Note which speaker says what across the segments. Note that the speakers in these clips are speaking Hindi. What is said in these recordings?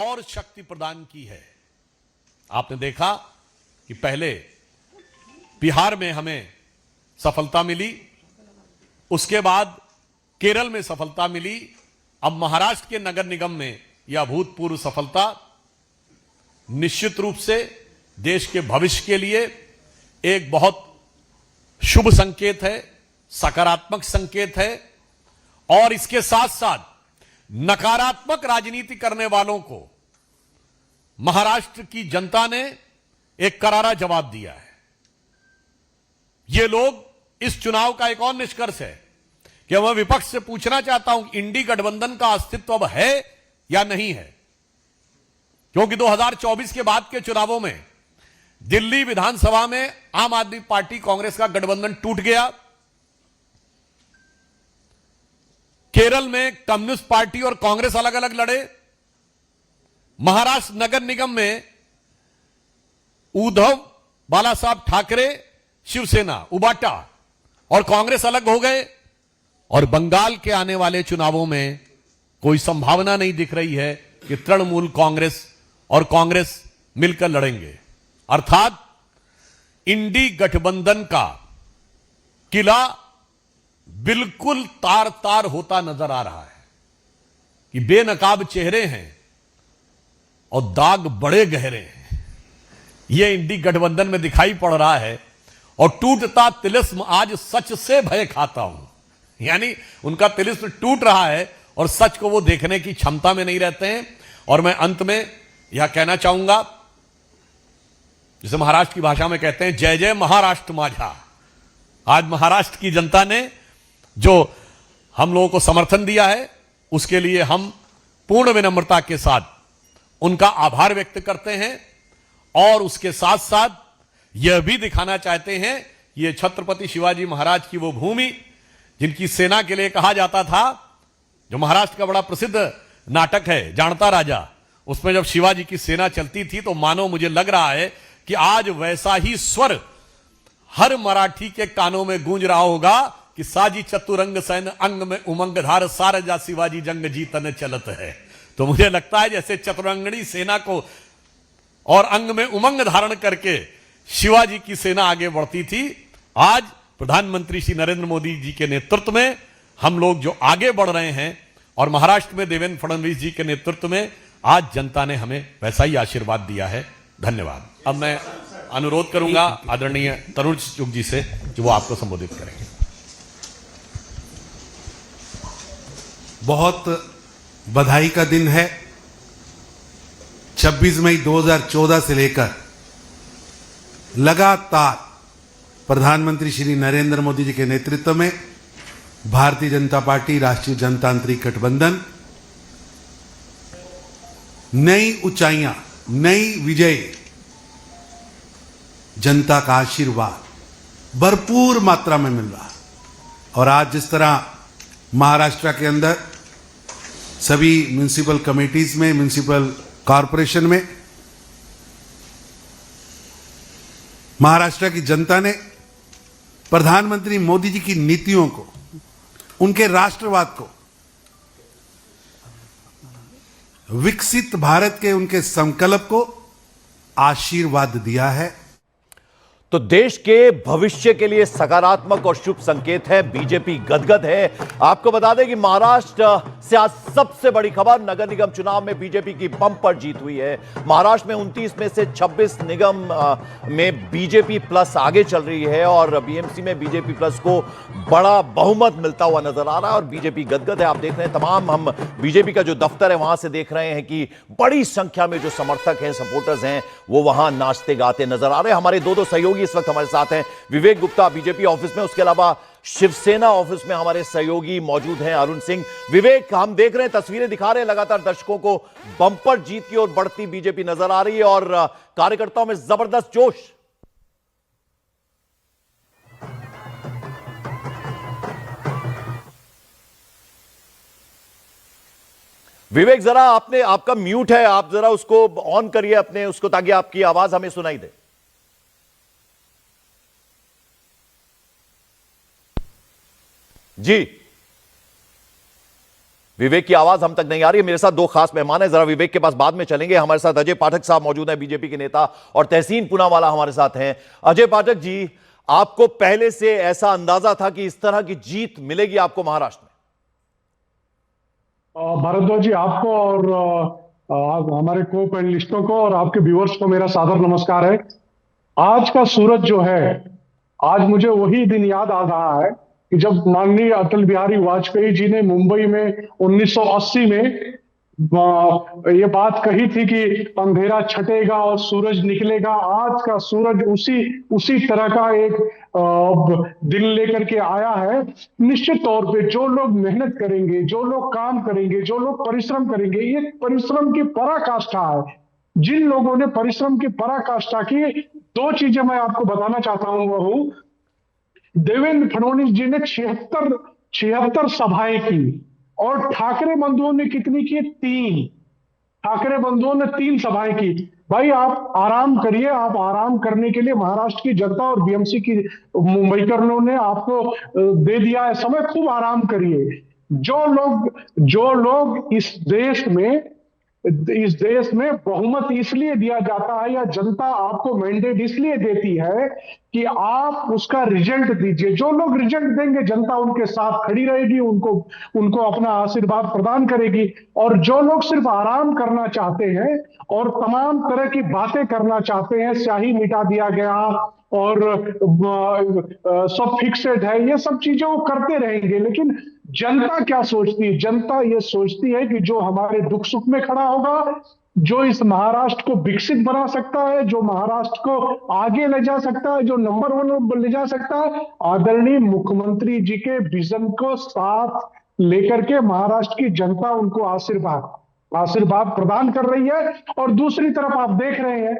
Speaker 1: और शक्ति प्रदान की है। आपने देखा कि पहले बिहार में हमें सफलता मिली, उसके बाद केरल में सफलता मिली, अब महाराष्ट्र के नगर निगम में यह अभूतपूर्व सफलता निश्चित रूप से देश के भविष्य के लिए एक बहुत शुभ संकेत है, सकारात्मक संकेत है। और इसके साथ साथ नकारात्मक राजनीति करने वालों को महाराष्ट्र की जनता ने एक करारा जवाब दिया है। ये लोग, इस चुनाव का एक और निष्कर्ष है कि मैं विपक्ष से पूछना चाहता हूं, इंडी गठबंधन का अस्तित्व अब है या नहीं है, क्योंकि 2024 के बाद के चुनावों में दिल्ली विधानसभा में आम आदमी पार्टी कांग्रेस का गठबंधन टूट गया, केरल में कम्युनिस्ट पार्टी और कांग्रेस अलग अलग लड़े, महाराष्ट्र नगर निगम में उद्धव बाला साहब ठाकरे, शिवसेना, उबाटा और कांग्रेस अलग हो गए, और बंगाल के आने वाले चुनावों में कोई संभावना नहीं दिख रही है कि तृणमूल कांग्रेस और कांग्रेस मिलकर लड़ेंगे। अर्थात इंडी गठबंधन का किला बिल्कुल तार तार होता नजर आ रहा है कि बेनकाब चेहरे हैं और दाग बड़े गहरे हैं। यह इंडी गठबंधन में दिखाई पड़ रहा है। और टूटता तिलिस्म आज सच से भय खाता हूं, यानी उनका तिलिस्म टूट रहा है और सच को वो देखने की क्षमता में नहीं रहते हैं। और मैं अंत में यह कहना चाहूंगा, जिसे महाराष्ट्र की भाषा में कहते हैं, जय जय महाराष्ट्र माझा। आज महाराष्ट्र की जनता ने जो हम लोगों को समर्थन दिया है, उसके लिए हम पूर्ण विनम्रता के साथ उनका आभार व्यक्त करते हैं। और उसके साथ साथ यह भी दिखाना चाहते हैं, ये छत्रपति शिवाजी महाराज की वो भूमि जिनकी सेना के लिए कहा जाता था, जो महाराष्ट्र का बड़ा प्रसिद्ध नाटक है जानता राजा, उसमें जब शिवाजी की सेना चलती थी तो मानो मुझे लग रहा है कि आज वैसा ही स्वर हर मराठी के कानों में गूंज रहा होगा कि साजी चतुरंग सैन्य अंग में उमंग धार सारजा शिवाजी जंग जीतन चलत है। तो मुझे लगता है जैसे चतुरंगणी सेना को और अंग में उमंग धारण करके शिवाजी की सेना आगे बढ़ती थी, आज प्रधानमंत्री श्री नरेंद्र मोदी जी के नेतृत्व में हम लोग जो आगे बढ़ रहे हैं, और महाराष्ट्र में देवेंद्र फडणवीस जी के नेतृत्व में आज जनता ने हमें वैसा ही आशीर्वाद दिया है। धन्यवाद। अब मैं अनुरोध करूंगा आदरणीय तरुण चुग जी से, जो वो आपको संबोधित करेंगे।
Speaker 2: बहुत बधाई का दिन है। 26 मई 2014 से लेकर लगातार प्रधानमंत्री श्री नरेंद्र मोदी जी के नेतृत्व में भारतीय जनता पार्टी, राष्ट्रीय जनतांत्रिक गठबंधन नई ऊंचाइयां, नई विजय, जनता का आशीर्वाद भरपूर मात्रा में मिल रहा है। और आज जिस तरह महाराष्ट्र के अंदर सभी म्युनिसिपल कमेटीज में, म्युनिसिपल कॉरपोरेशन में महाराष्ट्र की जनता ने प्रधानमंत्री मोदी जी की नीतियों को, उनके राष्ट्रवाद को, विकसित भारत के उनके संकल्प को आशीर्वाद दिया है।
Speaker 3: तो देश के भविष्य के लिए सकारात्मक और शुभ संकेत है। बीजेपी गदगद है। आपको बता दें कि महाराष्ट्र से आज सबसे बड़ी खबर, नगर निगम चुनाव में बीजेपी की बम्पर जीत हुई है। महाराष्ट्र में 29 में से 26 निगम में बीजेपी प्लस आगे चल रही है और बीएमसी में बीजेपी प्लस को बड़ा बहुमत मिलता हुआ नजर आ रहा है और बीजेपी गदगद है। आप देख रहे हैं, तमाम हम बीजेपी का जो दफ्तर है वहां से देख रहे हैं कि बड़ी संख्या में जो समर्थक हैं, सपोर्टर्स हैं, वो वहां नाचते गाते नजर आ रहे हैं। हमारे दो सहयोगी इस वक्त हमारे साथ हैं। विवेक गुप्ता बीजेपी ऑफिस में, उसके अलावा शिवसेना ऑफिस में हमारे सहयोगी मौजूद हैं, अरुण सिंह। विवेक, हम देख रहे हैं, तस्वीरें दिखा रहे हैं, लगातार दर्शकों को बम्पर जीत की ओर बढ़ती बीजेपी नजर आ रही है और कार्यकर्ताओं में जबरदस्त जोश। विवेक, जरा आपका म्यूट है, आप जरा उसको ऑन करिए अपने उसको, ताकि आपकी आवाज हमें सुनाई दे। जी विवेक की आवाज हम तक नहीं आ रही है। मेरे साथ दो खास मेहमान हैं, जरा विवेक के पास बाद में चलेंगे। हमारे साथ अजय पाठक साहब मौजूद हैं, बीजेपी के नेता, और तहसीन पूनावाला हमारे साथ हैं। अजय पाठक जी, आपको पहले से ऐसा अंदाजा था कि इस तरह की जीत मिलेगी आपको महाराष्ट्र में?
Speaker 4: भारद्वाज जी, आपको और हमारे को पैनलिस्टों को और आपके व्यूअर्स को मेरा सादर नमस्कार है। आज का सूरज जो है, आज मुझे वही दिन याद आ रहा है कि जब माननीय अटल बिहारी वाजपेयी जी ने मुंबई में 1980 में ये बात कही थी कि अंधेरा छटेगा और सूरज निकलेगा। आज का सूरज उसी तरह का एक दिन लेकर के आया है। निश्चित तौर पे जो लोग मेहनत करेंगे, जो लोग काम करेंगे, जो लोग परिश्रम करेंगे, ये परिश्रम की पराकाष्ठा है। जिन लोगों ने परिश्रम की पराकाष्ठा की, दो चीजें मैं आपको बताना चाहता हूं। वो हूं, देवेंद्र फडणवीस जी ने 76 सभाएं की और ठाकरे बंधुओं ने कितनी की? 3। ठाकरे बंधुओं ने 3 सभाएं की। भाई आप आराम करिए। आप आराम करने के लिए महाराष्ट्र की जनता और बीएमसी की मुंबईकरों ने आपको दे दिया है समय। खूब आराम करिए। जो लोग इस देश में बहुमत इसलिए दिया जाता है, या जनता आपको मैंडेट इसलिए देती है कि आप उसका रिजल्ट दीजिए। जो लोग रिजल्ट देंगे, जनता उनके साथ खड़ी रहेगी, उनको अपना आशीर्वाद प्रदान करेगी। और जो लोग सिर्फ आराम करना चाहते हैं और तमाम तरह की बातें करना चाहते हैं, स्याही मिटा दिया गया और सब फिक्सेड है, ये सब चीजें वो करते रहेंगे। लेकिन जनता क्या सोचती है? जनता ये सोचती है कि जो हमारे दुख सुख में खड़ा होगा, जो इस महाराष्ट्र को विकसित बना सकता है, जो महाराष्ट्र को आगे ले जा सकता है, जो नंबर 1 ले जा सकता है, आदरणीय मुख्यमंत्री जी के विजन को साथ लेकर के महाराष्ट्र की जनता उनको आशीर्वाद प्रदान कर रही है। और दूसरी तरफ आप देख रहे हैं,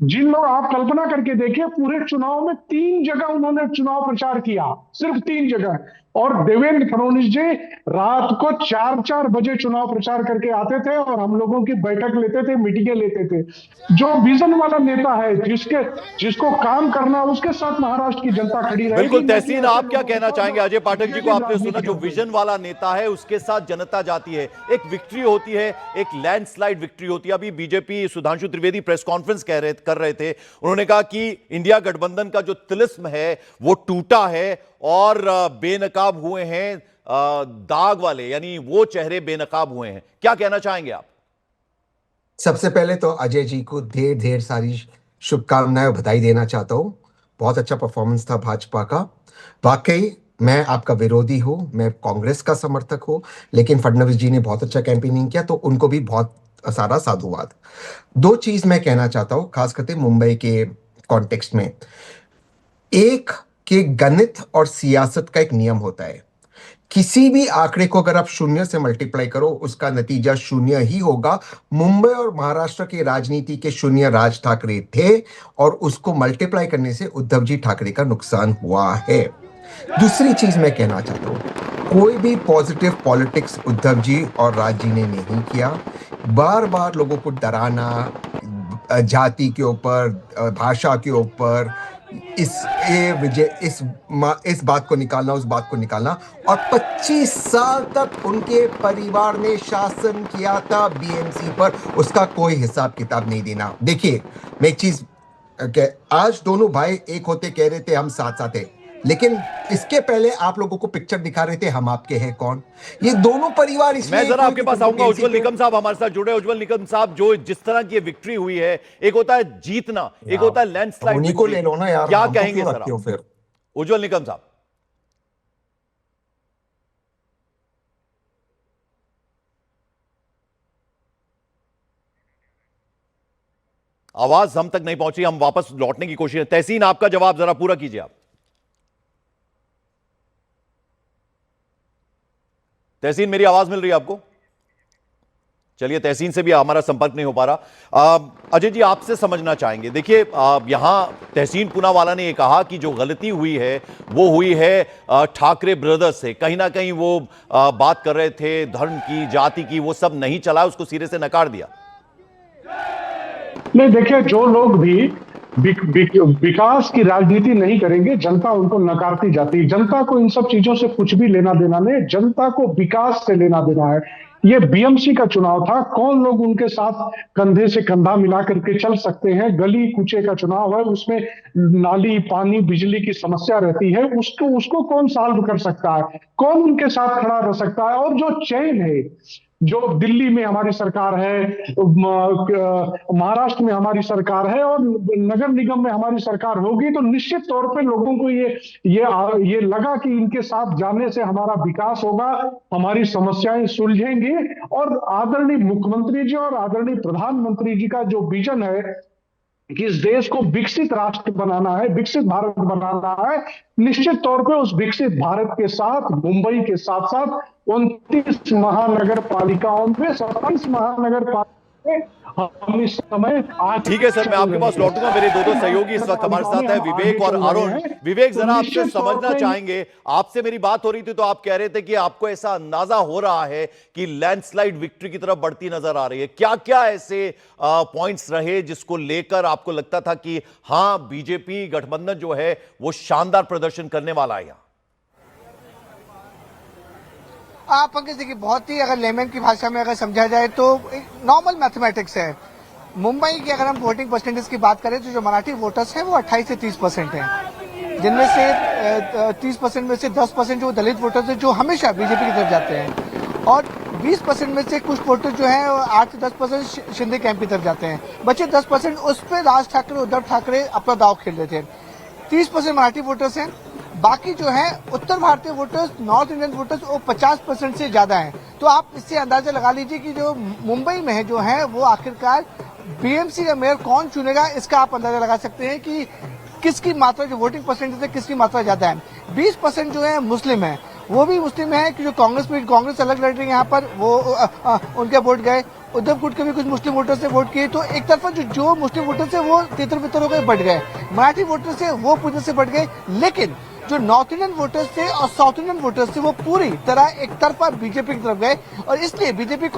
Speaker 4: जिन लोग, आप कल्पना करके देखिए, पूरे चुनाव में 3 जगह उन्होंने चुनाव प्रचार किया, सिर्फ 3 जगह। और देवेंद्र फडणवीस जी रात को 4-4 बजे चुनाव प्रचार करके आते थे और हम लोगों की बैठक लेते थे, मीटिंगें लेते थे। जो विजन वाला नेता है, जिसको काम करना, उसके साथ महाराष्ट्र की जनता खड़ी रहेगी।
Speaker 3: बिल्कुल। तहसीन, आप क्या कहना चाहेंगे? अजय पाठक जी को आपने सुना, जो विजन वाला नेता है उसके साथ जनता जाती है। एक विक्ट्री होती है, एक लैंडस्लाइड विक्ट्री होती है। अभी BJP Sudhanshu Trivedi press conference कर रहे थे, उन्होंने कहा कि इंडिया गठबंधन का जो तिलिस्म है वो टूटा है और बेनकाब हुए हैं दाग वाले, यानी वो चेहरे बेनकाब हुए हैं। क्या कहना चाहेंगे आप?
Speaker 5: सबसे पहले तो अजय जी को ढेर सारी शुभकामनाएं और बधाई देना चाहता हूं। बहुत अच्छा परफॉर्मेंस था भाजपा का। वाकई मैं आपका विरोधी हूं, मैं कांग्रेस का समर्थक हूं, लेकिन फडणवीस जी ने बहुत अच्छा कैंपेनिंग किया, तो उनको भी बहुत सारा साधुवाद। 2 चीज मैं कहना चाहता हूं, खास करके मुंबई के कॉन्टेक्स्ट में। एक कि गणित और सियासत का एक नियम होता है, किसी भी आंकड़े को अगर आप 0 से मल्टीप्लाई करो, उसका नतीजा 0 ही होगा। मुंबई और महाराष्ट्र की राजनीति के 0 राज ठाकरे थे और उसको मल्टीप्लाई करने से उद्धव जी ठाकरे का नुकसान हुआ है। दूसरी चीज मैं कहना चाहता हूं, कोई भी पॉजिटिव पॉलिटिक्स उद्धव जी और राज जी ने नहीं किया। बार बार लोगों को डराना, जाति के ऊपर, भाषा के ऊपर, इस बात को निकालना, उस बात को निकालना। और 25 साल तक उनके परिवार ने शासन किया था बीएमसी पर, उसका कोई हिसाब किताब नहीं देना। देखिए, मैं एक चीज, आज दोनों भाई एक होते कह रहे थे हम साथ साथ हैं, लेकिन इसके पहले आप लोगों को पिक्चर दिखा रहे थे हम आपके हैं कौन। ये दोनों परिवार,
Speaker 3: मैं जरा आपके पास आऊंगा। उज्जवल निकम साहब हमारे साथ जुड़े। उज्जवल निकम साहब, जो जिस तरह की विक्ट्री हुई है, एक होता है जीतना, एक होता है लैंडस्लाइड।
Speaker 5: उन्हीं को ले लो ना यार,
Speaker 3: क्या कहेंगे सर आप?
Speaker 5: फिर
Speaker 3: उज्जवल निकम साहब, आवाज हम तक नहीं पहुंची, हम वापस लौटने की कोशिश। तहसीन, आपका जवाब जरा पूरा कीजिए आप। तहसीन, मेरी आवाज मिल रही है आपको? चलिए, तहसीन से भी हमारा संपर्क नहीं हो पा रहा। अजय जी, आपसे समझना चाहेंगे। देखिए, यहां तहसीन पूनावाला ने यह कहा कि जो गलती हुई है वो हुई है ठाकरे ब्रदर्स से। कहीं ना कहीं वो बात कर रहे थे धर्म की, जाति की, वो सब नहीं चला, उसको सिरे से नकार दिया।
Speaker 4: नहीं, देखिए, जो लोग भी विकास की राजनीति नहीं करेंगे, जनता उनको नकारती जाती है। जनता को इन सब चीजों से कुछ भी लेना देना नहीं, जनता को विकास से लेना देना है। ये बीएमसी का चुनाव था, कौन लोग उनके साथ कंधे से कंधा मिला करके चल सकते हैं। गली कूचे का चुनाव है, उसमें नाली, पानी, बिजली की समस्या रहती है, उसको कौन सॉल्व कर सकता है, कौन उनके साथ खड़ा रह सकता है। और जो चैन है, जो दिल्ली में हमारी सरकार है, महाराष्ट्र में हमारी सरकार है और नगर निगम में हमारी सरकार होगी, तो निश्चित तौर पे लोगों को ये लगा कि इनके साथ जाने से हमारा विकास होगा, हमारी समस्याएं सुलझेंगी। और आदरणीय मुख्यमंत्री जी और आदरणीय प्रधानमंत्री जी का जो विजन है कि इस देश को विकसित राष्ट्र बनाना है, विकसित भारत बनाना है, निश्चित तौर पे उस विकसित भारत के साथ मुंबई के साथ साथ 29 महानगर पालिकाओं में 27 महानगर पालिका हम इस समय
Speaker 3: ठीक है सर, मैं आपके पास लौटूंगा। मेरे दो सहयोगी इस वक्त हमारे साथ है, विवेक और अरुण। विवेक, जरा आपसे समझना चाहेंगे, आपसे मेरी बात हो रही थी तो आप कह रहे थे कि आपको ऐसा अंदाजा हो रहा है कि लैंडस्लाइड विक्ट्री की तरफ बढ़ती नजर आ रही है। क्या क्या ऐसे पॉइंट्स रहे जिसको लेकर आपको लगता था कि हां, बीजेपी गठबंधन जो है वो शानदार प्रदर्शन करने वाला है?
Speaker 6: पंकज, देखिए, बहुत ही अगर लेमन की भाषा में अगर समझा जाए तो नॉर्मल मैथमेटिक्स है। मुंबई की अगर हम वोटिंग परसेंटेज की बात करें तो जो मराठी वोटर्स हैं वो 28 से 30% हैं, जिनमें से 30% में से 10% जो दलित वोटर्स हैं जो हमेशा बीजेपी की तरफ जाते हैं, और 20% में से कुछ वोटर जो हैं 8 से 10% शिंदे कैंप की तरफ जाते हैं। बचे 10% उस पर राज ठाकरे, उद्धव ठाकरे अपना दाव खेल रहे थे। 30% मराठी वोटर्स हैं, बाकी जो है उत्तर भारतीय वोटर्स, नॉर्थ इंडियन वोटर्स, वो 50% से ज्यादा हैं। तो आप इससे अंदाजा लगा लीजिए कि जो मुंबई में है जो है वो आखिरकार बीएमसी का मेयर कौन चुनेगा, इसका आप अंदाजा लगा सकते हैं कि किसकी मात्रा, जो वोटिंग परसेंटेज है, किसकी मात्रा ज्यादा है। 20% जो है मुस्लिम है, वो भी मुस्लिम है कि जो कांग्रेस अलग लड़ रही है यहाँ पर, वो उनके वोट गए। उद्धव गुट के भी कुछ मुस्लिम वोटर्स से वोट किए, तो एक तरफा जो मुस्लिम वोटर्स है वो तितर बितर हो गए, बढ़ गए। मराठी वोटर्स है वो पूरी से बढ़ गए, लेकिन जो नॉर्थ इंडियन वोटर्स थे और साउथ इंडियन वोटर्स थे वो पूरी तरह एक तरफा बीजेपी की तरफ गए, और इसलिए बीजेपी